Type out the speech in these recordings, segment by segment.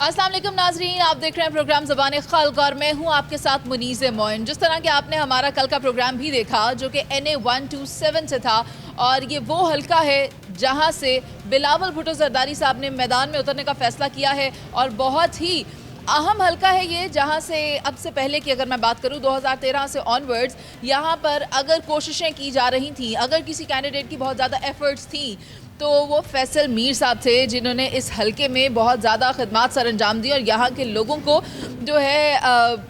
अस्सलाम वालेकुम नाजरीन, आप देख रहे हैं प्रोग्राम ज़बान खल्क और मैं हूं आपके साथ मुनीज़ मोइन। जिस तरह के आपने हमारा कल का प्रोग्राम भी देखा जो कि NA 127 से था, और ये वो हल्का है जहां से बिलावल भुट्टो जरदारी साहब ने मैदान में उतरने का फ़ैसला किया है, और बहुत ही अहम हल्का है ये, जहां से अब से पहले की अगर मैं बात करूं 2013 से ऑनवर्ड्स यहाँ पर अगर कोशिशें की जा रही थी, अगर किसी कैंडिडेट की बहुत ज़्यादा एफर्ट्स थी, तो वो फैसल मीर साहब थे जिन्होंने इस हलके में बहुत ज़्यादा खदमात सर अंजाम दी और यहाँ के लोगों को जो है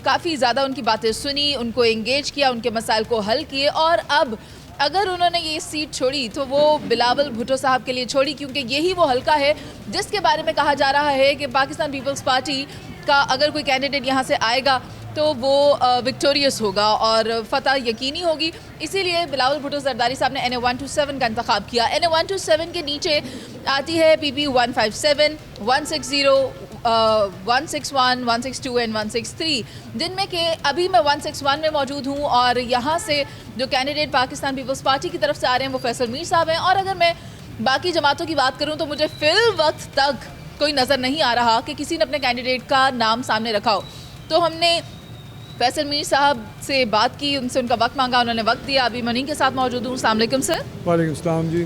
काफ़ी ज़्यादा उनकी बातें सुनी, उनको इंगेज किया, उनके मसाइल को हल किए। और अब अगर उन्होंने ये सीट छोड़ी तो वो बिलावल भुट्टो साहब के लिए छोड़ी, क्योंकि यही वो हलका है जिसके बारे में कहा जा रहा है कि पाकिस्तान पीपल्स पार्टी का अगर कोई कैंडिडेट यहाँ से आएगा तो वो विक्टोरियस होगा और फतह यकीनी होगी। इसीलिए बिलावल भुट्टो जरदारी साहब ने NA 127 का इंतखाब किया। NA 127 के नीचे आती है PP 157, 160, 161, 162 एंड 163, जिनमें के अभी मैं 161 में मौजूद हूँ। और यहाँ से जो कैंडिडेट पाकिस्तान पीपल्स पार्टी की तरफ से आ रहे हैं वो फैसल मीर साहब हैं। और अगर मैं बाकी जमातों की बात करूँ तो मुझे फिल वक्त तक कोई नज़र नहीं आ रहा कि किसी ने अपने कैंडिडेट का नाम सामने रखा हो। तो हमने फैसल मीर साहब से बात की, उनसे उनका वक्त मांगा, उन्होंने वक्त दिया। अभी मनी के साथ मौजूद हूँ। अस्सलाम वालेकुम सर। वालेकुम सलाम जी।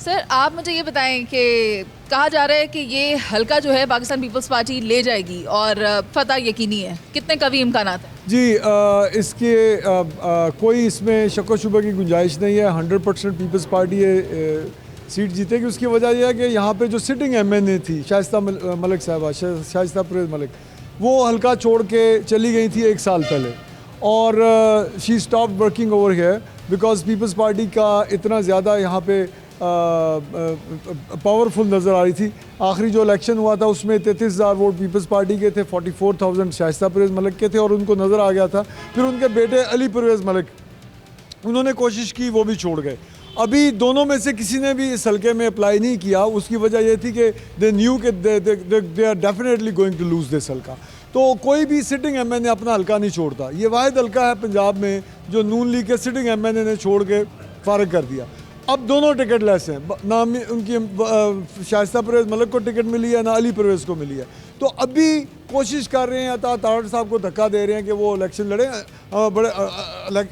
सर, आप मुझे ये बताएं कि कहा जा रहा है कि ये हल्का जो है पाकिस्तान पीपल्स पार्टी ले जाएगी और फतह यकीनी है, कितने कवी इम्कान है जी? इसके कोई इसमें शक व शुबे की गुंजाइश नहीं है। 100% पीपल्स पार्टी सीट जीतेगी। उसकी वजह यह है कि यहाँ पे जो सिटिंग MNA थी शाइस्ता मलिक साहबा, शाइस्ता परवेज़ मलिक, वो हल्का छोड़ के चली गई थी 1 साल पहले, और she stop working over here because peoples party का इतना ज़्यादा यहाँ पे पावरफुल नज़र आ रही थी। आखिरी जो इलेक्शन हुआ था उसमें 33,000 वोट पीपल्स पार्टी के थे, 44,000 शाइस्ता परवेज़ मलिक के थे, और उनको नज़र आ गया था। फिर उनके बेटे अली परवेज़ मलिक, उन्होंने कोशिश की, वो भी छोड़ गए। अभी दोनों में से किसी ने भी इस हल्के में अप्लाई नहीं किया। उसकी वजह ये थी कि दे न्यू कि they are definitely going to lose this हल्का। तो कोई भी सिटिंग MNA अपना हल्का नहीं छोड़ता। ये वाहिद हल्का है पंजाब में जो नून लीग के सिटिंग MNA ने छोड़ के फारग कर दिया। अब दोनों टिकट लेस हैं, ना उनकी शाइस्ता परवेज़ मलिक को टिकट मिली है, ना अली परवेज़ को मिली है। तो अभी कोशिश कर रहे हैं, अता तारड़ साहब को धक्का दे रहे हैं कि वो इलेक्शन लड़े। बड़े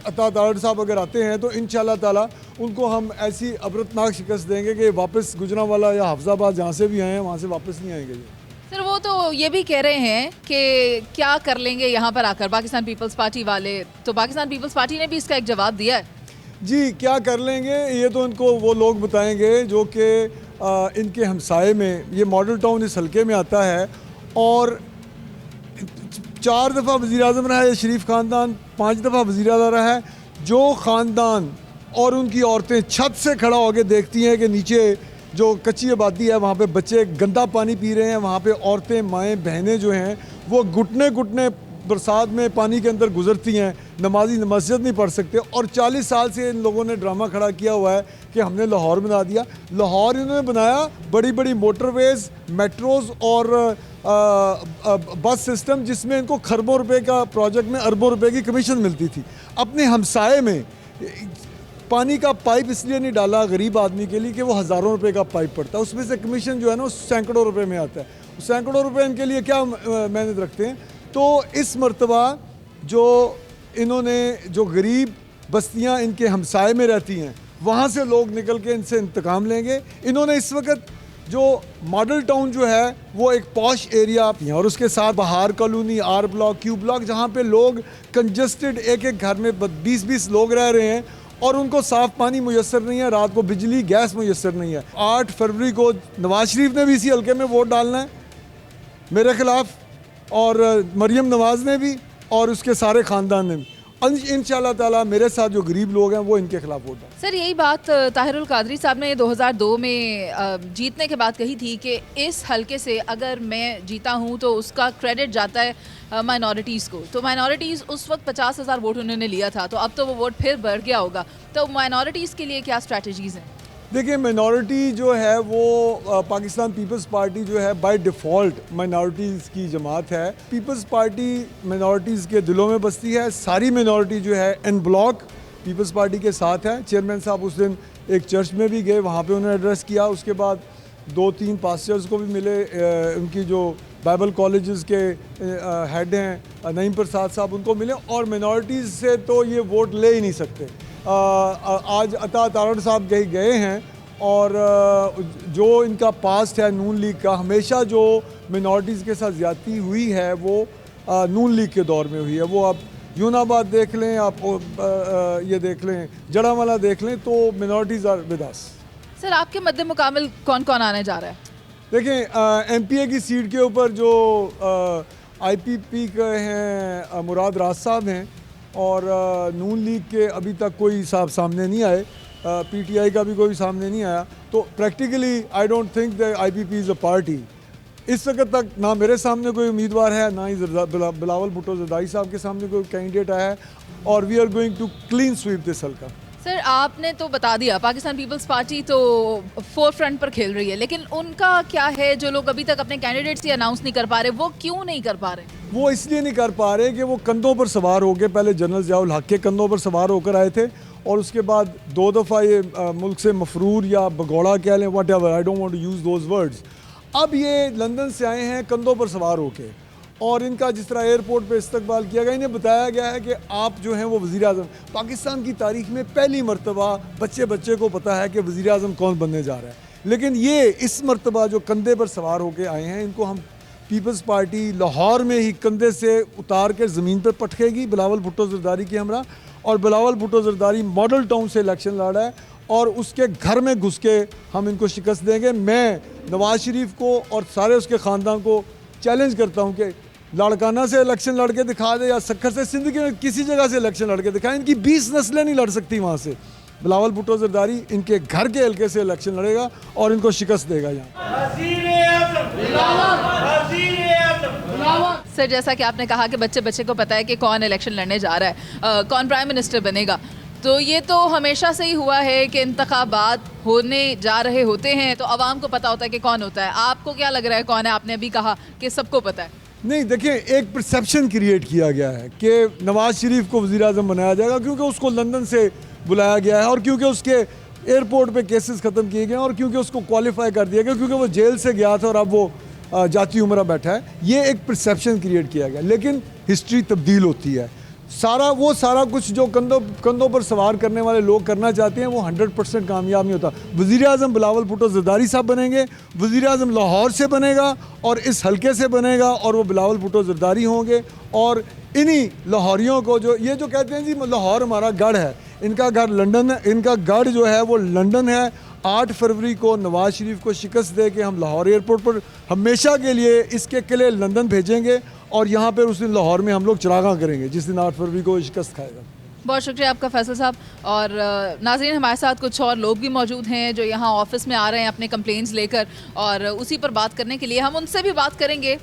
अता तारड़ साहब अगर आते हैं तो इंशाल्लाह ताला उनको हम ऐसी अबरतनाक शिकस्त देंगे कि वापस गुजरांवाला या हफ्जाबाद जहाँ से भी आए हैं वहाँ से वापस नहीं आएंगे। सर, वो तो ये भी कह रहे हैं कि क्या कर लेंगे यहाँ पर आकर पाकिस्तान पीपल्स पार्टी वाले। तो पाकिस्तान पीपल्स पार्टी ने भी इसका एक जवाब दिया है। जी, क्या कर लेंगे ये तो इनको वो लोग बताएंगे जो कि इनके हमसाए में, ये मॉडल टाउन इस हल्के में आता है, और 4 दफ़ा वज़ीर-ए-आज़म रहा है शरीफ ख़ानदान, 5 दफ़ा वज़ीर-ए-आज़म रहा है। जो ख़ानदान और उनकी औरतें छत से खड़ा होकर देखती हैं कि नीचे जो कच्ची आबादी है वहाँ पे बच्चे गंदा पानी पी रहे हैं, वहाँ पे औरतें, माएँ, बहनें जो हैं वो घुटने घुटने बरसात में पानी के अंदर गुजरती हैं, नमाजी मस्जिद नहीं पढ़ सकते। और 40 साल से इन लोगों ने ड्रामा खड़ा किया हुआ है कि हमने लाहौर बना दिया। लाहौर इन्होंने बनाया, बड़ी बड़ी मोटरवेज़, मेट्रोज़ और बस सिस्टम, जिसमें इनको खरबों रुपए का प्रोजेक्ट में अरबों रुपए की कमीशन मिलती थी। अपने हमसाए में पानी का पाइप इसलिए नहीं डाला गरीब आदमी के लिए कि वो हज़ारों रुपए का पाइप पड़ता है, उसमें से कमीशन जो है ना वो सैकड़ों रुपए में आता है। सैकड़ों रुपए इनके लिए क्या मेहनत रखते हैं। तो इस मर्तबा जो इन्होंने, जो गरीब बस्तियां इनके हमसाए में रहती हैं, वहाँ से लोग निकल के इनसे इंतकाम लेंगे। इन्होंने इस वक्त जो मॉडल टाउन जो है वो एक पॉश एरिया, और उसके साथ बहार colony, R block, Q block, जहाँ पे लोग कंजस्टेड एक एक घर में 20-20 लोग रह रहे हैं और उनको साफ़ पानी मुयस्सर नहीं है, रात को बिजली गैस मुयस्सर नहीं है। 8 फरवरी को नवाज शरीफ ने भी इसी हल्के में वोट डालना है मेरे ख़िलाफ़, और मरियम नवाज़ ने भी, और उसके सारे ख़ानदान ने भी। इंशाल्लाह ताला मेरे साथ जो गरीब लोग हैं वो इनके खिलाफ वोट डालें। सर, यही बात ताहिरुल कादरी साहब ने 2002 में जीतने के बाद कही थी कि इस हलके से अगर मैं जीता हूं तो उसका क्रेडिट जाता है माइनॉरिटीज़ को। तो माइनॉरिटीज़ उस वक्त 50,000 वोट उन्होंने लिया था, तो अब तो वो वोट फिर बढ़ गया होगा। तो माइनॉरिटीज़ के लिए क्या स्ट्रैटेजीज़ हैं? देखिए, माइनॉरिटी जो है वो पाकिस्तान पीपल्स पार्टी जो है बाय डिफ़ॉल्ट माइनॉरिटीज़ की जमात है। पीपल्स पार्टी माइनॉरिटीज़ के दिलों में बसती है। सारी माइनॉरिटी जो है एन ब्लॉक पीपल्स पार्टी के साथ है। चेयरमैन साहब उस दिन एक चर्च में भी गए, वहाँ पे उन्होंने एड्रेस किया। उसके बाद 2-3 पास्टर्स को भी मिले, उनकी जो बाइबल कॉलेजेस के हेड हैं नईम प्रसाद साहब, उनको मिले। और मिनॉरिटीज़ से तो ये वोट ले ही नहीं सकते। आज अता तारड़ साहब गए हैं, और जो इनका पास्ट है नून लीग का, हमेशा जो मिनॉरिटीज़ के साथ ज़्यादती हुई है वो नून लीग के दौर में हुई है। वो आप यूनाबाद देख लें, आप ये देख लें, जड़ावाला देख लें, तो minorities are with us. Sir, आपके मद्दे मुकाबल कौन कौन आने जा रहा है? देखें, एमपीए की सीट के ऊपर जो आईपीपी के हैं मुराद राज साहब हैं, और नून लीग के अभी तक कोई हिसाब सामने नहीं आए, पीटीआई का भी कोई सामने नहीं आया। तो practically I don't think that IPP is a party. इस वक्त तक ना मेरे सामने कोई उम्मीदवार है, ना ही बिलावल भुट्टो ज़रदारी साहब के सामने कोई कैंडिडेट आया है, और we are going to clean sweep this हल्का। सर, आपने तो बता दिया पाकिस्तान पीपल्स पार्टी तो फोर फ्रंट पर खेल रही है, लेकिन उनका क्या है जो लोग अभी तक अपने कैंडिडेट्स ही अनाउंस नहीं कर पा रहे, वो क्यों नहीं कर पा रहे? वो इसलिए नहीं कर पा रहे कि वो कंधों पर सवार होकर, पहले जनरल ज़ियाउल हक के कंधों पर सवार होकर आए थे, और उसके बाद 2 दफ़ा ये मुल्क से मफरूर या भगौड़ा कह लें, whatever, I don't want to use those words. अब ये लंदन से आए हैं कंधों पर सवार होके, और इनका जिस तरह एयरपोर्ट पे इस्तकबाल किया गया, इन्हें बताया गया है कि आप जो हैं वो वज़ीर आज़म, पाकिस्तान की तारीख में पहली मरतबा बच्चे को पता है कि वज़ीर आज़म कौन बनने जा रहा है। लेकिन ये इस मरतबा जो कंधे पर सवार होके आए हैं, इनको हम पीपल्स पार्टी लाहौर में ही कंधे से उतार कर ज़मीन पर पटकेगी बिलावल भुट्टो ज़रदारी की हमरा। और बिलावल भुट्टो ज़रदारी मॉडल टाउन से इलेक्शन लड़ रहा है, और उसके घर में घुस के हम इनको शिकस्त देंगे। मैं नवाज शरीफ को और सारे उसके ख़ानदान को चैलेंज करता हूँ कि लाड़काना से इलेक्शन लड़के दिखा दे, या सक्खर से, सिंध के किसी जगह से इलेक्शन लड़के दिखाएं। इनकी 20 नस्लें नहीं लड़ सकती वहाँ से। बिलावल भुट्टो ज़रदारी इनके घर के हल्के से इलेक्शन लड़ेगा और इनको शिकस्त देगा यहाँ। सर, जैसा कि आपने कहा कि बच्चे को पता है कि कौन इलेक्शन लड़ने जा रहा है, कौन प्राइम मिनिस्टर बनेगा, तो ये तो हमेशा से ही हुआ है कि इंतखाबात होने जा रहे होते हैं तो आवाम को पता होता है कि कौन होता है। आपको क्या लग रहा है कौन है? आपने अभी कहा कि सबको पता है। नहीं, देखिए, एक परसेप्शन क्रिएट किया गया है कि नवाज शरीफ को वज़ीर आज़म बनाया जाएगा क्योंकि उसको लंदन से बुलाया गया है, और क्योंकि उसके एयरपोर्ट पे केसेस ख़त्म किए गए हैं, और क्योंकि उसको क्वालिफाई कर दिया गया, क्योंकि वो जेल से गया था और अब वो जाती उम्र बैठा है। ये एक परसेप्शन क्रिएट किया गया, लेकिन हिस्ट्री तब्दील होती है। सारा कुछ जो कंधों पर सवार करने वाले लोग करना चाहते हैं, वो 100% कामयाब नहीं होता। वज़ीर आज़म बिलावल भुट्टो ज़रदारी साहब बनेंगे, वज़ीर आज़म लाहौर से बनेगा और इस हलके से बनेगा, और वो बिलावल भुट्टो ज़रदारी होंगे। और इन्हीं लाहौरियों को जो कहते हैं जी लाहौर हमारा गढ़ है, इनका घर लंदन है, इनका गढ़ जो है वो लंदन है। 8 फरवरी को नवाज शरीफ को शिकस्त दे के हम लाहौर एयरपोर्ट पर हमेशा के लिए इसके किले लंदन भेजेंगे, और यहाँ पर उस दिन लाहौर में हम लोग चरागा करेंगे जिस दिन 8 फरवरी को शिकस्त खाएगा। बहुत शुक्रिया आपका फैसल साहब। और नाज़रीन, हमारे साथ कुछ और लोग भी मौजूद हैं जो यहाँ ऑफिस में आ रहे हैं अपने कंप्लेंट्स लेकर, और उसी पर बात करने के लिए हम उनसे भी बात करेंगे।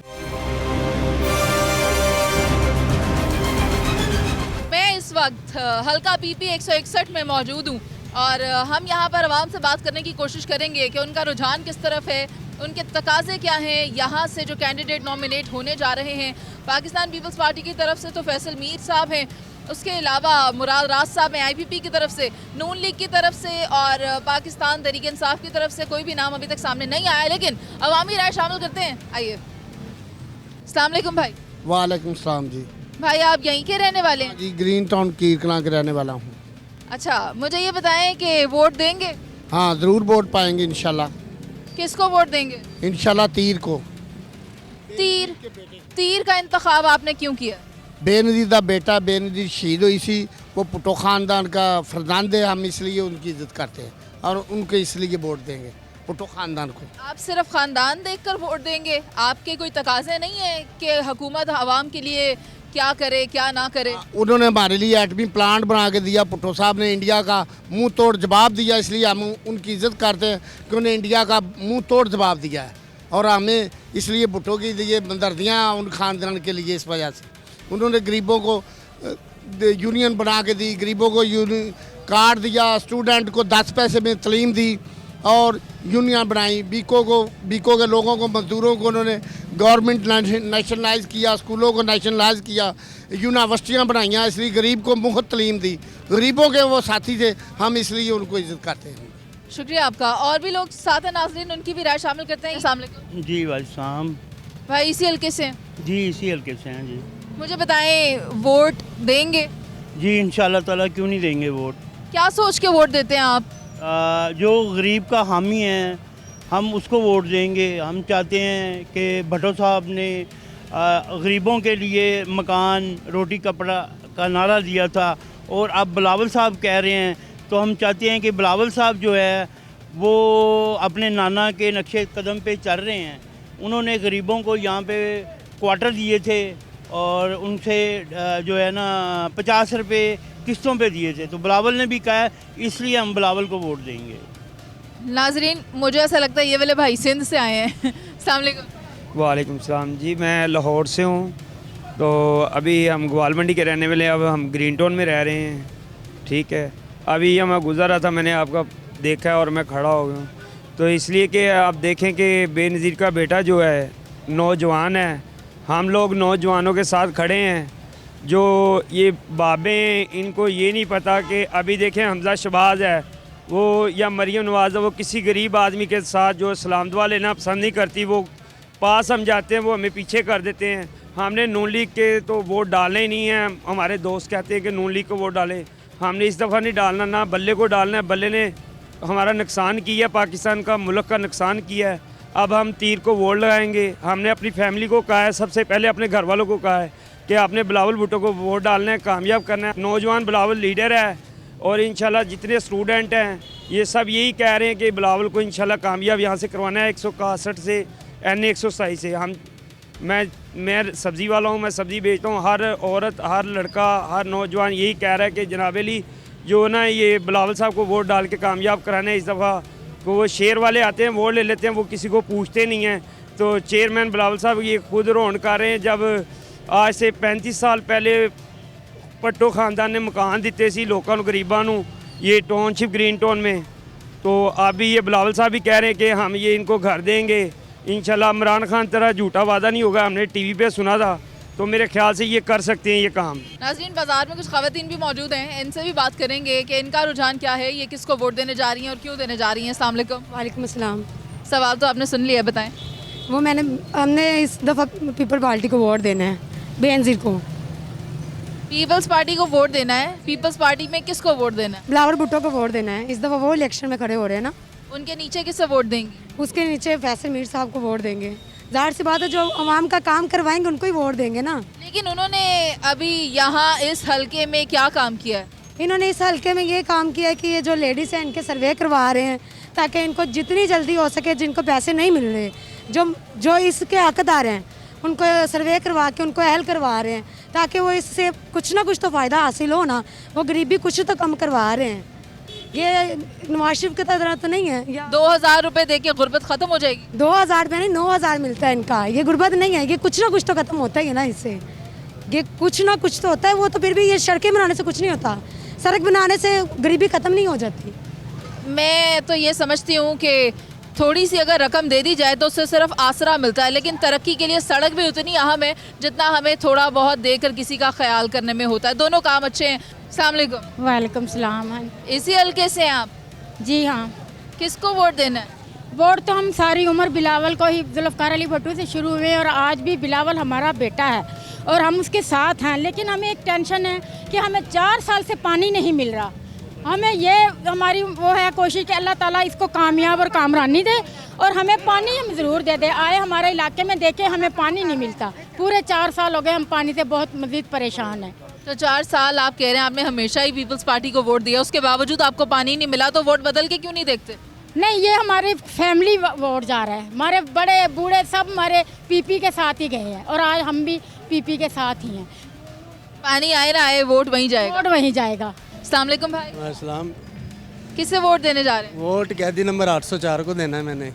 मैं इस वक्त हल्का पीपी 161 में मौजूद हूँ, और हम यहाँ पर आवाम से बात करने की कोशिश करेंगे कि उनका रुझान किस तरफ है, उनके तकाजे क्या हैं, यहाँ से जो कैंडिडेट नॉमिनेट होने जा रहे हैं। पाकिस्तान पीपल्स पार्टी की तरफ से तो फैसल मीर साहब हैं, उसके अलावा मुराद राज साहब हैं आईपीपी की तरफ से, नून लीग की तरफ से, और पाकिस्तान तहरीक इंसाफ की तरफ से कोई भी नाम अभी तक सामने नहीं आया, लेकिन अवामी राय शामिल करते हैं। आइए। अस्सलाम वालेकुम भाई। वालेकुम सलाम जी। भाई, आप यहीं के रहने वाले हैं? जी, ग्रीन टाउन कीर कलां के रहने वाला हूँ। अच्छा, मुझे ये बताएं कि वोट देंगे? हाँ, ज़रूर वोट पाएंगे इंशाल्लाह। किसको वोट देंगे? इंशाल्लाह तीर को। तीर का इंतखाब आपने क्यों किया? बेनज़ीर का बेटा बेनज़ीर शहीद हुई सी, वो भुट्टो ख़ानदान का फरजंद है, हम इसलिए उनकी इज्जत करते हैं और उनको इसलिए वोट देंगे, भुट्टो ख़ानदान को। आप सिर्फ ख़ानदान देखकर वोट देंगे? आपके कोई तकाजे नहीं है कि हुकूमत आवाम के लिए क्या करे क्या ना करे? उन्होंने हमारे लिए एटमी प्लांट बना के दिया, भुट्टो साहब ने इंडिया का मुंह तोड़ जवाब दिया, इसलिए हम उनकी इज्जत करते हैं कि उन्हें इंडिया का मुंह तोड़ जवाब दिया है, और हमें इसलिए भुट्टो के लिए हमदर्दियाँ उन खानदान के लिए इस वजह से। उन्होंने गरीबों को यूनियन बना के दी, गरीबों को कार्ड दिया, स्टूडेंट को 10 पैसे में तलीम दी और यूनियन बनाई। बीको के लोगों को, मजदूरों को उन्होंने गवर्नमेंट नेशनलाइज किया, स्कूलों को नेशनलाइज किया, यूनिवर्सिटियाँ बनाइयाँ, इसलिए गरीब को मुफ्त तलीम दी। गरीबों के वो साथी थे, हम इसलिए उनको इज्जत करते हैं। शुक्रिया आपका। और भी लोग साथ हैं नाज़रीन, उनकी भी राय शामिल करते हैं। अस्सलाम वालेकुम। जी वालेकुम। भाई इसी हल्के से हैं? जी इसी हल्के से हैं जी। मुझे बताएं वोट देंगे? जी इंशाल्लाह ताला क्यों नहीं देंगे वोट। क्या सोच के वोट देते हैं आप? जो गरीब का हामी है हम उसको वोट देंगे। हम चाहते हैं कि भट्टो साहब ने गरीबों के लिए मकान रोटी कपड़ा का नारा दिया था और अब बिलावल साहब कह रहे हैं, तो हम चाहते हैं कि बिलावल साहब जो है वो अपने नाना के नक्शे कदम पे चल रहे हैं। उन्होंने गरीबों को यहाँ पे क्वार्टर दिए थे और उनसे जो है ना 50 रुपये किस्तों पे दिए थे, तो बिलावल ने भी कहा है, इसलिए हम बिलावल को वोट देंगे। नाजरीन मुझे ऐसा लगता है ये वाले भाई सिंध से आए हैं। अस्सलाम वालेकुम। वालेकुम सलाम जी, मैं लाहौर से हूँ। तो अभी हम ग्वाल मंडी के रहने वाले हैं, अब हम ग्रीन टाउन में रह रहे हैं। ठीक है, अभी ये मैं गुज़र रहा था, मैंने आपका देखा और मैं खड़ा हो गया हूँ। तो इसलिए कि आप देखें कि बेनज़ीर का बेटा जो है नौजवान है, हम लोग नौजवानों के साथ खड़े हैं। जो ये बाबे इनको ये नहीं पता कि अभी देखें हमजा शहबाज है वो या मरियम नवाज़ है, वो किसी गरीब आदमी के साथ जो सलाम दुआ लेना पसंद नहीं करती, वो पास हम जाते हैं वो हमें पीछे कर देते हैं। हमने नून लीग के तो वोट डालने ही नहीं है। हमारे दोस्त कहते हैं कि नून लीग को वोट डालें, हमने इस दफ़ा नहीं डालना, ना बल्ले को डालना है। बल्ले ने हमारा नुकसान किया, पाकिस्तान का मुल्क का नुकसान किया है। अब हम तीर को वोट लगाएंगे। हमने अपनी फैमिली को कहा है, सबसे पहले अपने घर वालों को कहा है कि आपने बिलावल भुट्टो को वोट डालना है, कामयाब करना है। नौजवान बिलावल लीडर है और इंशाल्लाह जितने स्टूडेंट हैं ये सब यही कह रहे हैं कि बिलावल को इंशाल्लाह कामयाब यहाँ से करवाना है। 161 से NA 127 से मैं सब्ज़ी वाला हूँ, मैं सब्ज़ी बेचता हूँ। हर औरत, हर लड़का, हर नौजवान यही कह रहा है कि जनाब अली जो ना ये बिलावल साहब को वोट डाल के कामयाब कराना है। इस दफ़ा को वो शेर वाले आते हैं, वोट ले लेते हैं, वो किसी को पूछते नहीं हैं। तो चेयरमैन बिलावल साहब ये खुद रोन कर रहे हैं। जब आज से 35 साल पहले भट्टो खानदान ने मकान दिते सी लोगों को, गरीबों को, ये टाउनशिप ग्रीन टाउन में, तो अभी ये बिलावल साहब भी कह रहे हैं कि हम ये इनको घर देंगे इंशाल्लाह। इमरान खान तरह झूठा वादा नहीं होगा, हमने टीवी पे सुना था, तो मेरे ख्याल से ये कर सकते हैं ये काम। नाज़रीन बाजार में कुछ ख़वातीन भी मौजूद हैं, इनसे भी बात करेंगे कि इनका रुझान क्या है, ये किसको वोट देने जा रही हैं और क्यों देने जा रही हैं। अस्सलाम वालेकुम। वालेकुम अस्सलाम। सवाल तो आपने सुन लिया, बताएं। वो हमने इस दफ़ा पीपल पार्टी को वोट देना है, बेनज़ीर को। पीपल्स पार्टी को वोट देना है। पीपल्स पार्टी में किसको वोट देना है? बिलावल भुट्टो को वोट देना है। इस दफ़ा वो इलेक्शन में खड़े हो रहे हैं ना, उनके नीचे किसे वोट देंगी? उसके नीचे फैसल मीर साहब को वोट देंगे। जाहिर सी बात है, जो आवाम का काम करवाएंगे उनको ही वोट देंगे ना। लेकिन उन्होंने अभी यहाँ इस हलके में क्या काम किया है? इन्होंने इस हल्के में ये काम किया है कि ये जो लेडीज़ हैं इनके सर्वे करवा रहे हैं, ताकि इनको जितनी जल्दी हो सके, जिनको पैसे नहीं मिल रहे, जो इसके हकदार हैं, उनको सर्वे करवा के उनको अहल करवा रहे हैं, ताकि वो इससे कुछ ना कुछ तो फ़ायदा हासिल हो ना। वो गरीबी कुछ तो कम करवा रहे हैं। ये नवाज शरीफ की तरह तो नहीं है। 2000 रुपए दे के गुर्बत खत्म हो जाएगी? 2000 में नहीं, 9000 मिलता है इनका। ये गुर्बत नहीं है, ये कुछ ना कुछ तो खत्म होता ही है ना इससे। ये कुछ ना कुछ तो होता है। वो तो फिर भी ये सड़कें बनाने से कुछ नहीं होता, सड़क बनाने से गरीबी ख़त्म नहीं हो जाती। मैं तो ये समझती हूँ कि थोड़ी सी अगर रकम दे दी जाए तो उससे सिर्फ आसरा मिलता है, लेकिन तरक्की के लिए सड़क भी उतनी अहम है जितना हमें थोड़ा बहुत देकर किसी का ख्याल करने में होता है। दोनों काम अच्छे हैं। अस्सलाम वालेकुम। वालेकुम सलाम। हाँ इसी हल्के से हैं आप? जी हाँ। किसको वोट देना है? वोट तो हम सारी उम्र बिलावल को ही, जुल्फ़कार अली भुट्टो से शुरू हुए और आज भी बिलावल हमारा बेटा है और हम उसके साथ हैं। लेकिन हमें एक टेंशन है कि हमें 4 साल से पानी नहीं मिल रहा। हमें ये हमारी वो है कोशिश कि अल्लाह ताला इसको कामयाब और कामरानी दे और हमें पानी हम ज़रूर दे दे। आए हमारे इलाके में देखे, हमें पानी नहीं मिलता। पूरे 4 साल हो गए, हम पानी से बहुत मज़ीद परेशान हैं। तो 4 साल आप कह रहे हैं आपने हमेशा ही पीपल्स पार्टी को वोट दिया, उसके बावजूद आपको पानी नहीं मिला, तो वोट बदल के क्यों नहीं देखते? नहीं, ये हमारे फैमिली वोट जा रहा है। हमारे बड़े बूढ़े सब हमारे पीपी के साथ ही गए हैं और आज हम भी पीपी के साथ ही हैं। पानी आए ना आए वोट वहीं जाएगा। वोट वहीं जाएगा। अस्सलाम वालेकुम भाई। अस्सलाम। किसे वोट देने जा रहे हैं? वोट कैदी नंबर 804 को देना है मैंने।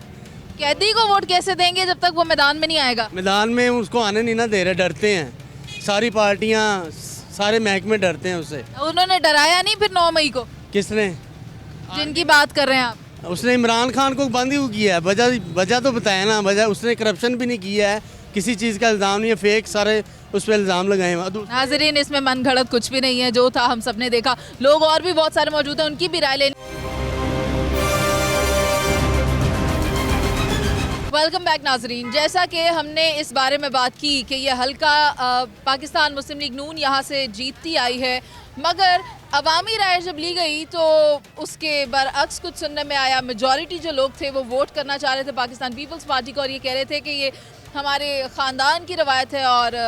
कैदी को वोट कैसे देंगे जब तक वो मैदान में नहीं आएगा? मैदान में उसको आने नहीं ना दे रहे, डरते हैं सारी पार्टियां, सारे महकमे डरते हैं उससे। उन्होंने डराया नहीं फिर 9 मई को? किसने? जिनकी बात कर रहे हैं आप? उसने इमरान खान को बंद ही किया है। वजह तो बताया ना। वजह उसने करप्शन भी नहीं किया है, किसी चीज़ का इल्ज़ाम नहीं है, फेक सारे उस पर इल्ज़ाम लगाए हैं। नाज़रीन इसमें मन घड़त कुछ भी नहीं है, जो था हम सब ने देखा। लोग और भी बहुत सारे मौजूद हैं, उनकी भी राय लेनी। वेलकम बैक नाजरीन। जैसा कि हमने इस बारे में बात की कि ये हल्का पाकिस्तान मुस्लिम लीग नून यहाँ से जीतती आई है, मगर अवामी राय जब ली गई तो उसके बरअक्स कुछ सुनने में आया। मेजॉरिटी जो लोग थे वो वोट करना चाह रहे थे पाकिस्तान पीपल्स पार्टी को और ये कह रहे थे कि ये हमारे ख़ानदान की रवायत है और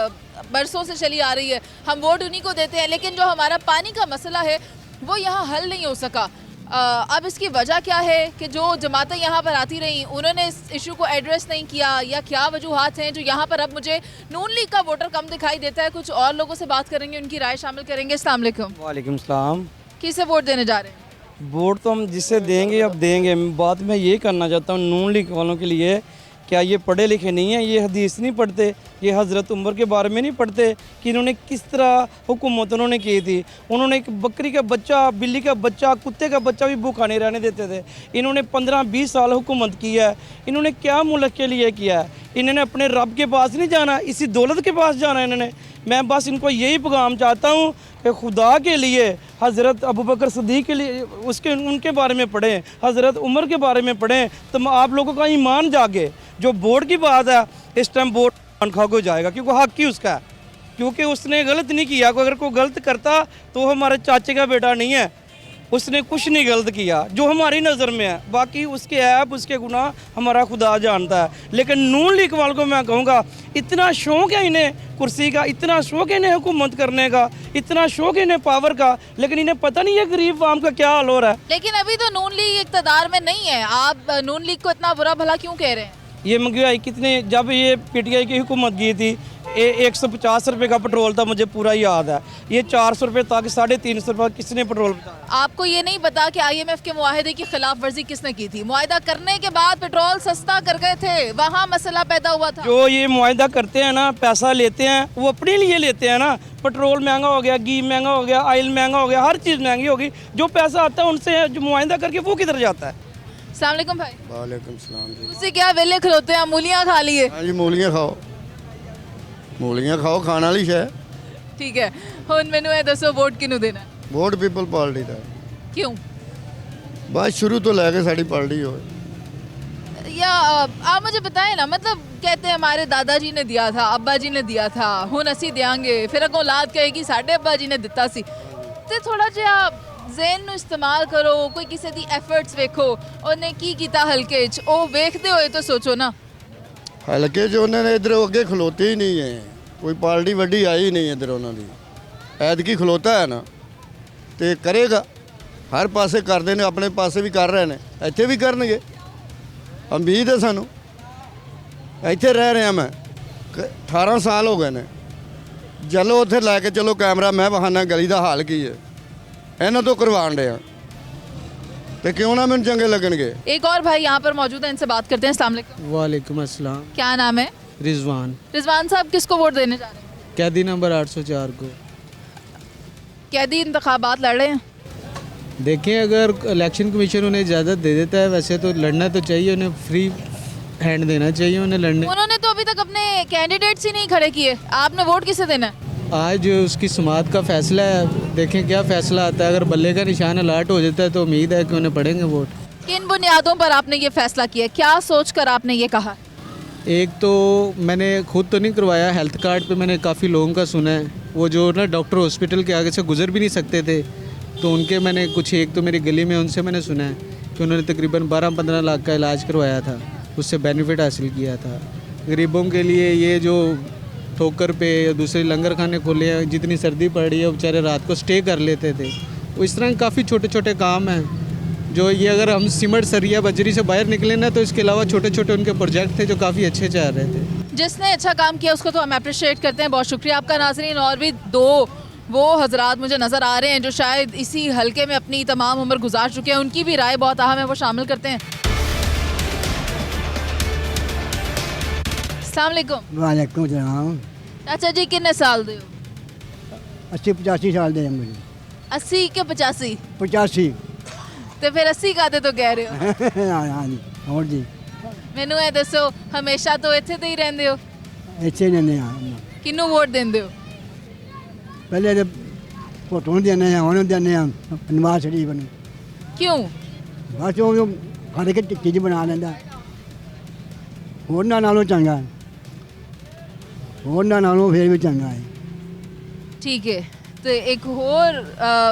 बरसों से चली आ रही है, हम वोट उन्हीं को देते हैं। लेकिन जो हमारा पानी का मसला है वो यहाँ हल नहीं हो सका। अब इसकी वजह क्या है कि जो जमातें यहाँ पर आती रहीं उन्होंने इस इशू को एड्रेस नहीं किया, या क्या वजूहात हैं जो यहाँ पर अब मुझे नून लीग का वोटर कम दिखाई देता है। कुछ और लोगों से बात करेंगे, उनकी राय शामिल करेंगे। अस्सलाम वालेकुम। वालेकुम सलाम। किसे वोट देने जा रहे हैं? वोट तो हम जिससे देंगे अब देंगे। बात मैं ये करना चाहता हूँ नून लीग वालों के लिए, क्या ये पढ़े लिखे नहीं हैं? ये हदीस नहीं पढ़ते, ये हज़रत उमर के बारे में नहीं पढ़ते कि इन्होंने किस तरह हुकूमत उन्होंने की थी। उन्होंने एक बकरी का बच्चा, बिल्ली का बच्चा, कुत्ते का बच्चा भी भूखा नहीं रहने देते थे। इन्होंने 15-20 साल हुकूमत की है। इन्होंने क्या मुल्क के लिए किया है? इन्होंने अपने रब के पास नहीं जाना, इसी दौलत के पास जाना है इन्होंने। मैं बस इनको यही पैगाम चाहता हूँ कि खुदा के लिए हज़रत अबू बकर सिद्दीक़ के लिए उनके बारे में पढ़ें, हज़रत उमर के बारे में पढ़ें, तो आप लोगों का ईमान जागे। जो वोट की बात है, इस टाइम वोट खा को जाएगा क्योंकि हक ही उसका है, क्योंकि उसने गलत नहीं किया। अगर कोई गलत करता तो वो हमारे चाचे का बेटा नहीं है, उसने कुछ नहीं गलत किया जो हमारी नज़र में है। बाकी उसके ऐब, उसके गुनाह हमारा खुदा जानता है। लेकिन नून लीग वालों को मैं कहूँगा, इतना शौक़ है इन्हें कुर्सी का, इतना शौक़ है इन्हें हुकूमत करने का, इतना शौक़ है इन्हें पावर का, लेकिन इन्हें पता नहीं है गरीब आवाम का क्या हाल हो रहा है। लेकिन अभी तो नून लीग इक़्तिदार में नहीं है, आप नून लीग को इतना बुरा भला क्यों कह रहे हैं? ये महंगाई कितने, जब ये PTI की हुकूमत की थी 150 रुपये का पेट्रोल था, मुझे पूरा याद है। ये 400 रुपये तक 350 रुपये किसने पेट्रोल बताया? आपको ये नहीं पता कि IMF के मुआहदे की खिलाफ वर्जी किसने की थी? मुआहदा करने के बाद पेट्रोल सस्ता कर गए थे, वहाँ मसला पैदा हुआ था। जो ये मुआहदा करते हैं ना, पैसा लेते हैं, वो अपने लिए लेते हैं ना। पेट्रोल महंगा हो गया, घी महंगा हो गया, ऑयल महंगा हो गया, हर चीज़ महंगी होगी। जो पैसा आता है उनसे जो मुआहदा करके वो किधर जाता है? अस्सलाम वालेकुम भाई। वालेकुम सलाम जी। उससे क्या वेले खलोते हैं, मूलियाँ खा लिए? हाँ जी, मूलियाँ खाओ, मूलियाँ खाओ, खाने वाली शे। ठीक है, हुन मैनू ये दसो वोट किनू देना? वोट पीपल पार्टी का। क्यों? बस शुरू तो लैके साड़ी पार्टी हो। या आप मुझे बताएं ना, मतलब कहते हैं हमारे दादाजी ने दिया था, अब्बा जी ने दिया था, हुन असी देंगे, फिर अगों औलाद कहेगी साडे अब्बा जी ने दिता सी। ते थोड़ा जिहा ज़हन ਨੂੰ इस्तेमाल करो, कोई किसी दी एफर्ट्स वेखो, उन्हें की कीता हल्के च, ओ वेखदे होए तो सोचो ना। हल्के जो उन्होंने इधर अगे खलोते ही नहीं है, कोई पार्टी वड्डी आई ही नहीं इधर उन्होंने। ऐतकी खलोता है ना तो करेगा, हर पासे करते हैं, अपने पासे भी कर रहे हैं, इत्थे भी करनगे। उम्मीद है सानू, इत्थे रह रहा मैं 18 साल हो गए ने। चलो उत्थे लैके चलो कैमरा, मैं बहाना गली का हाल की है, इन्हों तो करवान रहा तो क्यों ना मैंने चंगे लगनगे। एक और भाई यहाँ पर मौजूद है, इनसे बात करते हैं। अस्सलाम वालेकुम। वालेकुम अस्सलाम। क्या नाम है? रिजवान। रिजवान साहब, किसको वोट देने जा रहे हैं? कैदी नंबर 804 को। कैदी इंतखाबात लड़ रहे हैं? देखें, अगर इलेक्शन कमीशन उन्हें इजाज़त दे देता है, वैसे तो लड़ना तो चाहिए, उन्हें फ्री हैंड देना चाहिए उन्हें लड़ने। उन्होंने तो अभी तक अपने कैंडिडेट्स ही नहीं खड़े किए, आपने वोट किसे देना है? आज उसकी समात का फैसला है, देखें क्या फैसला आता है। अगर बल्ले का निशान अलर्ट हो जाता है तो उम्मीद है कि उन्हें पड़ेंगे वोट। किन बुनियादों पर आपने ये फैसला किया, क्या सोचकर आपने ये कहा? एक तो मैंने खुद तो नहीं करवाया, हेल्थ कार्ड पे मैंने काफ़ी लोगों का सुना है, वो जो ना डॉक्टर हॉस्पिटल के आगे से गुजर भी नहीं सकते थे, तो उनके मैंने कुछ, एक तो मेरी गली में उनसे मैंने सुना है कि उन्होंने तकरीबन 12-15 लाख का इलाज करवाया था, उससे बेनिफिट हासिल किया था। गरीबों के लिए ये जो ठोकर पे या दूसरे लंगर खाने खोले हैं, जितनी सर्दी पड़ रही है, वो बेचारे रात को स्टे कर लेते थे। वो इस तरह काफ़ी छोटे छोटे काम हैं जो ये, अगर हम सीमेंट सरिया बजरी से बाहर निकले ना, तो इसके अलावा छोटे छोटे उनके प्रोजेक्ट थे जो काफ़ी अच्छे चल रहे थे। जिसने अच्छा काम किया उसको तो हम अप्रिशिएट करते हैं, बहुत शुक्रिया आपका नाज़रीन। और भी दो वो हजरात मुझे नज़र आ रहे हैं जो शायद इसी हलके में अपनी तमाम उम्र गुजार चुके हैं, उनकी भी राय बहुत अहम है, वो शामिल करते हैं। अस्सलाम वालेकुम। वालेकुम सलाम। चाचा जी कितने साल दे हो? 80-85 साल दे मुझे। 80 के 85? 85। तो फिर 80 का तो कह रहे हो। हाँ जी, और जी मैनू ये दसो, हमेशा तो इत्थे ते ही रहंदे हो, ਇੱਥੇ ਰਹਿੰਦੇ ਹਾਂ। किन्नू वोट देंदे हो? ਪਹਿਲੇ ਤੇ ਭੁੱਟ ਨੂੰ ਦਿੰਦੇ ਹਾਂ, ਹੁਣ ਦਿੰਦੇ ਹਾਂ ਨਵਾਜ਼ ਸ਼ਰੀਫ ਨੂੰ। क्यों? ਬਸ ਉਹ ਹਰ ਇੱਕ ਚੀਜ਼ ਬਣਾ ਲੈਂਦਾ। ਹੋਰਨਾਂ ਨਾਲੋਂ ਚੰਗਾ ਹੋਰਨਾਂ ਨਾਲੋਂ ਫਿਰ ਵੀ ਚੰਗਾ ਹੈ ठीक है तो एक होर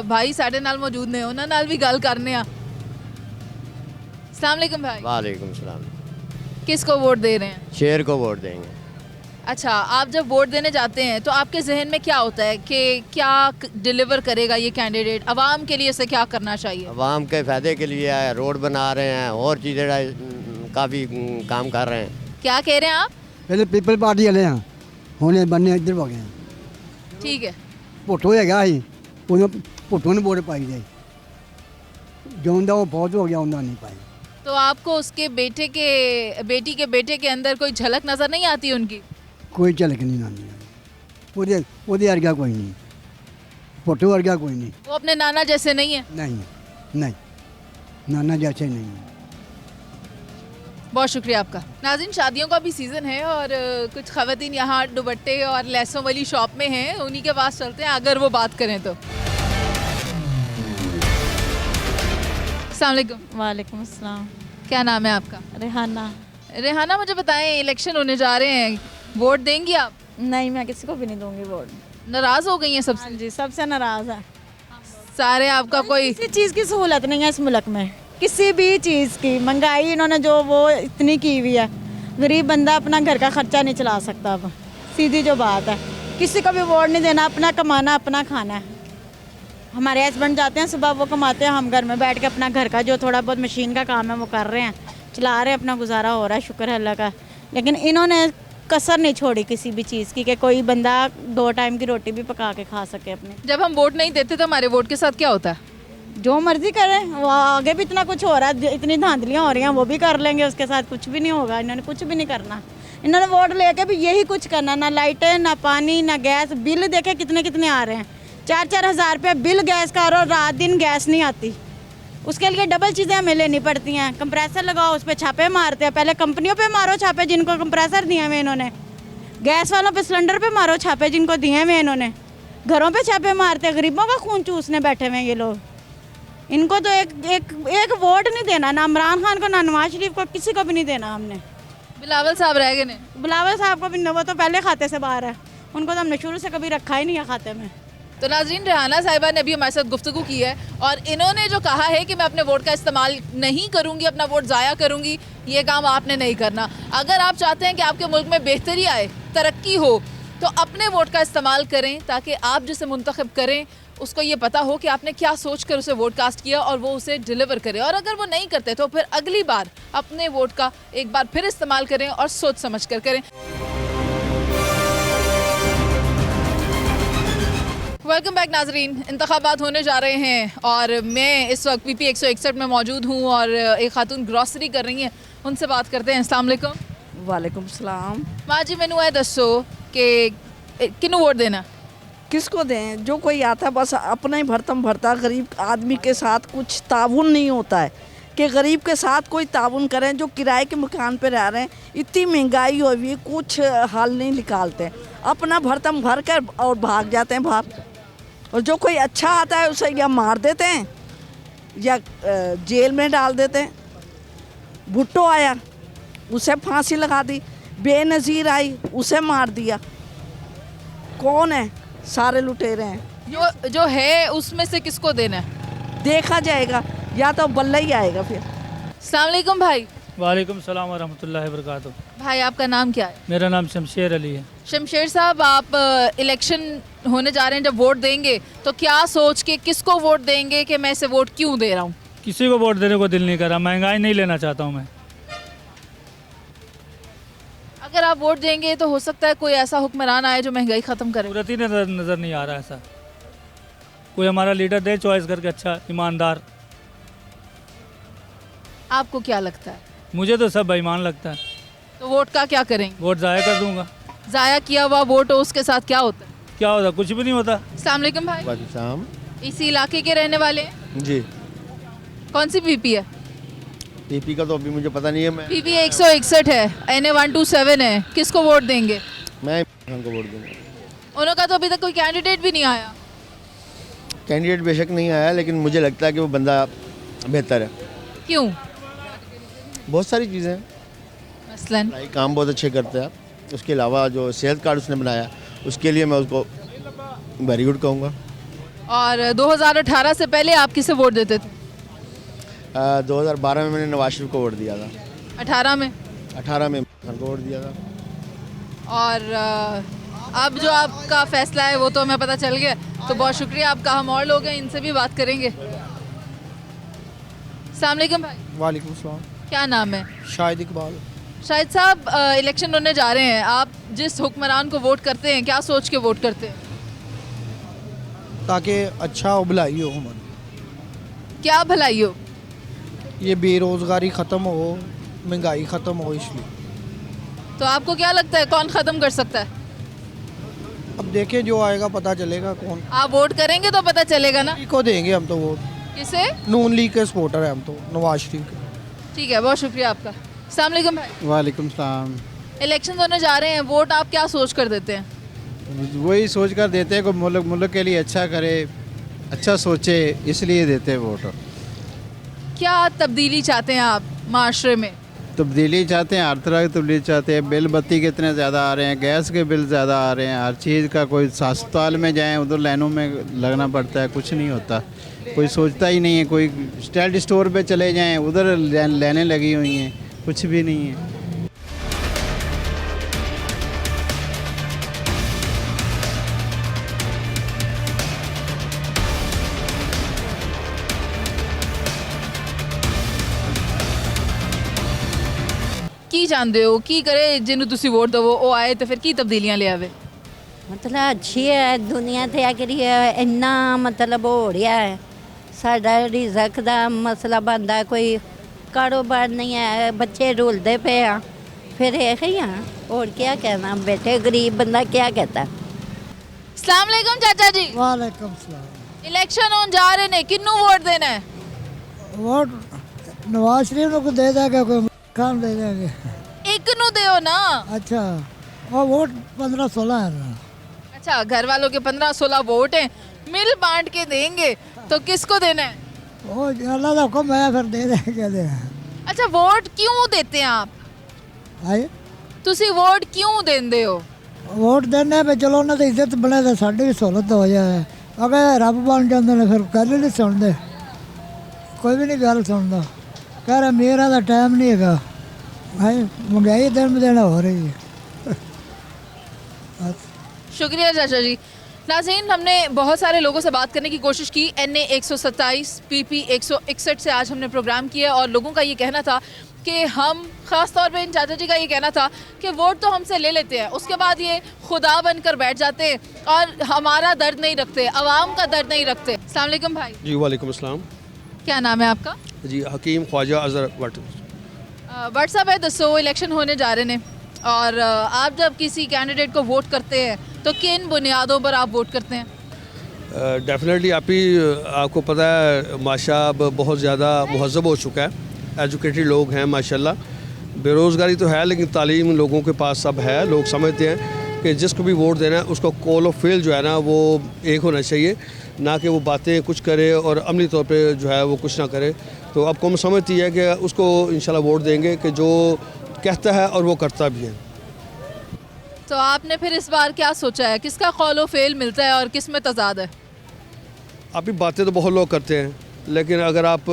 भाई साढ़े नाल मौजूद ने उन्हां नाल भी गल करने आ। अस्सलाम वालेकुम भाई। वालेकुम सलाम। किसको वोट दे रहे हैं? शेर को वोट देंगे। अच्छा, आप जब वोट देने जाते हैं तो आपके जहन में क्या होता है कि क्या डिलीवर करेगा ये कैंडिडेट, आवाम के लिए से क्या करना चाहिए? आवाम के फ़ायदे के लिए है, रोड बना रहे हैं और चीज़ें काफ़ी काम कर रहे हैं। क्या कह रहे हैं आप? ਪਹਿਲੇ ਪੀਪਲ ਪਾਰਟੀ ਵਾਲੇ ਹਾਂ ਹੁਣ ਇਹ ਬੰਨੇ ਇੱਧਰ ਹੋ ਗਏ ਹਾਂ। ठीक है, ਭੁੱਟੋ ਹੈਗਾ ਸੀ ਉਦੋਂ ਭੁੱਟੋ ਨੂੰ ਵੋਟ ਪਾਈ ਜਾਈ ਜਦੋਂ ਦਾ ਉਹ ਫੌਜ ਹੋ ਗਿਆ ਉਹਨਾਂ ਨਹੀਂ ਪਾਈ। तो आपको उसके बेटी के बेटे के अंदर कोई झलक नजर नहीं आती उनकी? ਕੋਈ ਝਲਕ ਨਹੀਂ ਆਉਂਦੀ ਉਹਦੇ ਵਰਗਾ ਕੋਈ ਨਹੀਂ ਭੁੱਟੋ ਵਰਗਾ ਕੋਈ ਨਹੀਂ। वो अपने नाना जैसे नहीं है? नहीं नहीं नाना जैसे नहीं है। बहुत शुक्रिया आपका। नाज़रीन, शादियों का भी सीज़न है और कुछ ख़वातीन यहाँ दुपट्टे और लैसों वाली शॉप में हैं, उन्हीं के पास चलते हैं अगर वो बात करें तो। अस्सलाम वालेकुम। वालेकुम अस्सलाम। क्या नाम है आपका? रेहाना। रेहाना, मुझे बताएं, इलेक्शन होने जा रहे हैं, वोट देंगी आप? नहीं, मैं किसी को भी नहीं दूंगी वोट। नाराज़ हो गई हैं सबसे? जी, सबसे नाराज़ है। सारे आपका कोई किसी चीज़ की सहूलत नहीं है इस मुल्क में, किसी भी चीज़ की। महंगाई इन्होंने जो वो इतनी की हुई है, गरीब बंदा अपना घर का खर्चा नहीं चला सकता। अब सीधी जो बात है, किसी को भी वोट नहीं देना, अपना कमाना अपना खाना है। हमारे हस्बैंड जाते हैं सुबह, वो कमाते हैं, हम घर में बैठ के अपना घर का जो थोड़ा बहुत मशीन का काम है वो कर रहे हैं, चला रहे हैं, अपना गुजारा हो रहा है, शुक्र है अल्लाह का। लेकिन इन्होंने कसर नहीं छोड़ी किसी भी चीज़ की कि कोई बंदा 2 टाइम की रोटी भी पका के खा सके अपने। जब हम वोट नहीं देते तो हमारे वोट के साथ क्या होता है? जो मर्जी करें, वो आगे भी इतना कुछ हो रहा है, इतनी धांधलियाँ हो रही हैं, वो भी कर लेंगे, उसके साथ कुछ भी नहीं होगा। इन्होंने कुछ भी नहीं करना, इन्होंने वोट लेके भी यही कुछ करना, ना लाइटें ना पानी ना गैस। बिल देखे कितने कितने आ रहे हैं, 4-4 हज़ार रुपये बिल गैस का, और रात दिन गैस नहीं आती, उसके लिए डबल चीज़ें हमें लेनी पड़ती हैं। कंप्रेसर लगाओ, उस पर छापे मारते हैं, पहले कंपनियों पे मारो छापे जिनको कंप्रेसर दिए हुए इन्होंने, गैस वालों पे सिलेंडर पे मारो छापे जिनको दिए हुए इन्होंने, घरों पे छापे मारते हैं, गरीबों का खून चूसने बैठे हुए हैं ये लोग। इनको तो एक वोट नहीं देना, ना इमरान खान को ना नवाज शरीफ को, किसी को भी नहीं देना हमने। बिलावल साहब रह गए ने? बिलावल साहब को भी वो तो पहले खाते से बाहर है, उनको तो हमने शुरू से कभी रखा ही नहीं है खाते में। तो नाज़रीन, रेहाना साहिबा ने अभी हमारे साथ गुफ्तगू की है और इन्होंने जो कहा है कि मैं अपने वोट का इस्तेमाल नहीं करूंगी, अपना वोट ज़ाया करूंगी, ये काम आपने नहीं करना। अगर आप चाहते हैं कि आपके मुल्क में बेहतरी आए, तरक्की हो, तो अपने वोट का इस्तेमाल करें ताकि आप जिसे मुंतखब करें उसको ये पता हो कि आपने क्या सोच कर उसे वोट कास्ट किया और वो उसे डिलीवर करे। और अगर वो नहीं करते तो फिर अगली बार अपने वोट का एक बार फिर इस्तेमाल करें और सोच समझ कर करें। वेलकम बैक नाजरीन, इंतखाबात होने जा रहे हैं और मैं इस वक्त PP 161 में मौजूद हूँ और एक खातून ग्रॉसरी कर रही हैं, उनसे बात करते हैं। अस्सलाम वालेकुम। वालेकुम सलाम। माँ जी, मैनू है दसो कि किनू वोट देना? किसको दें? जो कोई आता बस अपना ही भरतम भरता, गरीब आदमी के साथ कुछ ताउन नहीं होता है कि गरीब के साथ कोई ताउन करें। जो किराए के मकान पे रह रहे हैं, इतनी महंगाई हुई है, कुछ हल नहीं निकालते, अपना भरतम भर कर और भाग जाते हैं बाहर। और जो कोई अच्छा आता है उसे या मार देते हैं या जेल में डाल देते हैं। भुट्टो आया, उसे फांसी लगा दी, बेनज़ीर आई, उसे मार दिया। कौन है? सारे लुटेरे हैं। जो है उसमें से किसको देना है देखा जाएगा, या तो बल्ला ही आएगा फिर। अस्सलाम वालेकुम भाई। वालेकुम सलाम व रहमतुल्लाहि व बरकातुहू। भाई, आपका नाम क्या है? मेरा नाम शमशेर अली है। शमशेर साहब, आप इलेक्शन होने जा रहे हैं, जब वोट देंगे तो क्या सोच के किसको वोट देंगे कि मैं इसे वोट क्यों दे रहा हूँ? किसी को वोट देने को दिल नहीं कर रहा, महंगाई नहीं लेना चाहता हूँ मैं। अगर आप वोट देंगे तो हो सकता है कोई ऐसा हुक्मरान आए जो महंगाई ख़त्म करे। सूरत ही नज़र नहीं आ रहा ऐसा। कोई हमारा लीडर दे चॉइस करके, अच्छा ईमानदार। आपको क्या लगता है? मुझे तो सब बेईमान लगता है। तो वोट का क्या करेंगे? वोट ज़ाया कर दूंगा। ज़ाया किया हुआ वोट हो, उसके साथ क्या होता है? क्या होता? कुछ भी नहीं होता। अस्सलाम वालेकुम भाई। वालेकुम। इसी इलाके के रहने वाले हैं? जी। कौन सी PP है? PP का तो अभी मुझे पता नहीं है। मैं PP 161 है, NA 127 है, किसको वोट देंगे? मैं खान को वोट दूंगा। उनका तो अभी तक कोई कैंडिडेट भी नहीं आया। कैंडिडेट बेशक नहीं आया, लेकिन मुझे लगता है कि वो बंदा बेहतर है। क्यों? बहुत सारी चीज़ें हैं। मसलन पढ़ाई काम बहुत अच्छे करते हैं। उसके अलावा जो सेहत कार्ड उसने बनाया उसके लिए मैं उसको वेरी गुड कहूँगा। और 2018 से पहले आप किसे वोट देते थे? 2012 में मैंने नवाज शरीफ को वोट दिया था। 18 में? 18 में खान को वोट दिया था। और अब जो आपका फैसला है वो तो हमें पता चल गया, तो बहुत शुक्रिया आपका। हम और लोग हैं, इनसे भी बात करेंगे। अस्सलाम वालेकुम भाई। वालेकुम सलाम। क्या नाम है? शाहिद इकबाल। शाहिद साहब, इलेक्शन होने जा रहे हैं, आप जिस हुक्मरान को वोट करते हैं क्या सोच के वोट करते हैं? ताकि अच्छा हो, भलाई हो हमारी। क्या भलाई हो? ये बेरोज़गारी ख़त्म हो, महंगाई ख़त्म हो, इसलिए। तो आपको क्या लगता है कौन ख़त्म कर सकता है? अब देखें, जो आएगा पता चलेगा कौन। आप वोट करेंगे तो पता चलेगा ना। को देंगे हम तो वोट। किसे? नून लीग के सपोर्टर है हम तो, नवाज शरीफ के। ठीक है, बहुत शुक्रिया आपका। अस्सलाम वालेकुम भाई। वालेकुम सलाम। इलेक्शन होने जा रहे हैं, वोट आप क्या सोच कर देते हैं? वही सोच कर देते हैं, कोई मुल्क के लिए अच्छा करे, अच्छा सोचे, इसलिए देते हैं वोट। क्या तब्दीली चाहते हैं आप माशरे में? तब्दीली चाहते हैं, हर तरह की तब्दीली चाहते हैं। बिल बत्ती के इतने ज़्यादा आ रहे हैं, गैस के बिल ज़्यादा आ रहे हैं, हर चीज़ का। कोई अस्पताल में जाएं उधर लाइनों में लगना पड़ता है, कुछ नहीं होता, कोई सोचता ही नहीं है। कोई स्टेट स्टोर पे चले जाएं उधर लाइनें लगी हुई हैं, कुछ भी नहीं है। की जानते हो की करे जिन्हों तुसी वोट दवो वो आए तो फिर की तब्दीलियां ले आवे? मतलब अच्छी है दुनिया ते अगरी इन्ना मतलब हो रहा है, साडा रिज़क दा मसला बनता है, कोई कारोबार नहीं है, बच्चे रुलते पे हैं, फिर यही हैं और क्या कहना, बेटे गरीब बंदा क्या कहता। अस्सलाम वालेकुम चाचा जी। वालेकुम सलाम। इलेक्शन होने जा रहे ने, किन्नू वोट देना है? वोट नवाज शरीफ को दे देंगे, कोई काम दे देंगे। एक नू दो ना। अच्छा, और वोट 15-16 है ना। अच्छा, घर वालों के 15-16 वोट हैं, मिल बांट के देंगे, तो किसको देना है? वो अल्लाह का हुक्म है, फिर दे देंगे दे। अच्छा, वोट क्यों देते हैं आप? आए तुसी वोट क्यों देंदे हो? वोट देने पे चलो उन्होंने तो इज्जत बने तो साड़ी भी सहूलत हो जाए। अगर रब बन जाते हैं फिर गल नहीं सुनते, कोई भी नहीं गल सुनता। कह रहा मेरा तो टाइम नहीं है भाई, महंगाई दिन ब दिन हो रही है। शुक्रिया चाचा जी। नाज़रीन, हमने बहुत सारे लोगों से बात करने की कोशिश की। NA 127 PP 161 से आज हमने प्रोग्राम किया और लोगों का ये कहना था कि हम, ख़ास तौर पे इन चाचा जी का ये कहना था कि वोट तो हमसे ले लेते हैं, उसके बाद ये खुदा बनकर बैठ जाते हैं और हमारा दर्द नहीं रखते, आवाम का दर्द नहीं रखते। अस्सलाम वालेकुम भाई। जी वालेकुम अस्सलाम। क्या नाम है आपका? जी हकीम ख्वाजा अजहर भट्ट। व्हाट्सअप है दसो इलेक्शन होने जा रहे हैं और आप जब किसी कैंडिडेट को वोट करते हैं तो किन बुनियादों पर आप वोट करते हैं? डेफिनेटली आपको पता है माशा अब बहुत ज़्यादा महज़ब हो चुका है, एजुकेटेड लोग हैं माशाल्लाह। बेरोज़गारी तो है लेकिन तालीम लोगों के पास अब है। लोग समझते हैं कि जिसको भी वोट देना है उसका कॉल ऑफ फेल जो है ना वो एक होना चाहिए, ना कि वो बातें कुछ करे और अमली तौर पे जो है वो कुछ ना करे। तो अब कौम समझती है कि उसको इंशाल्लाह वोट देंगे कि जो कहता है और वो करता भी है। तो आपने फिर इस बार क्या सोचा है, किसका कौल ऑफ फेल मिलता है और किस में तजाद है? अभी बातें तो बहुत लोग करते हैं लेकिन अगर आप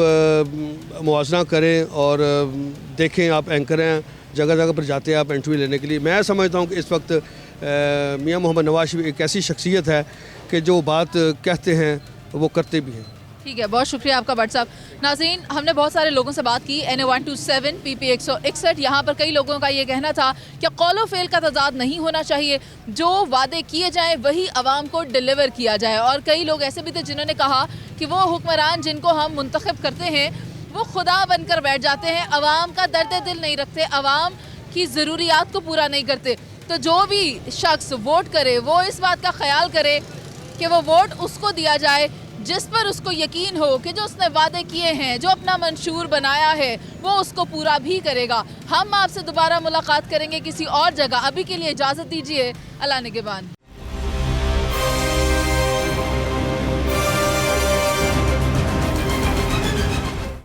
मुआवजा करें और देखें, आप एंकर हैं, जगह जगह पर जाते हैं आप इंटरव्यू लेने के लिए, मैं समझता हूँ कि इस वक्त मियां मोहम्मद नवाज शरीफ एक ऐसी शख्सियत है कि जो बात कहते हैं वो करते भी हैं। ठीक है, बहुत शुक्रिया आपका भट्ट साहब। नाज़रीन, हमने बहुत सारे लोगों से बात की। NA 127 PP 161, यहाँ पर कई लोगों का ये कहना था कि कौलो फेल का तजाद नहीं होना चाहिए, जो वादे किए जाएं वही आवाम को डिलीवर किया जाए। और कई लोग ऐसे भी थे जिन्होंने कहा कि वो हुक्मरान जिनको हम मुंतखब करते हैं वो खुदा बनकर बैठ जाते हैं, आवाम का दर्द दिल नहीं रखते, आवाम की ज़रूरियात को पूरा नहीं करते। तो जो भी शख्स वोट करे वो इस बात का ख्याल करे कि वो वोट उसको दिया जाए जिस पर उसको यकीन हो कि जो उसने वादे किए हैं, जो अपना मंशूर बनाया है, वो उसको पूरा भी करेगा। हम आपसे दोबारा मुलाकात करेंगे किसी और जगह। अभी के लिए इजाज़त दीजिए। अल्लाह निगहबान।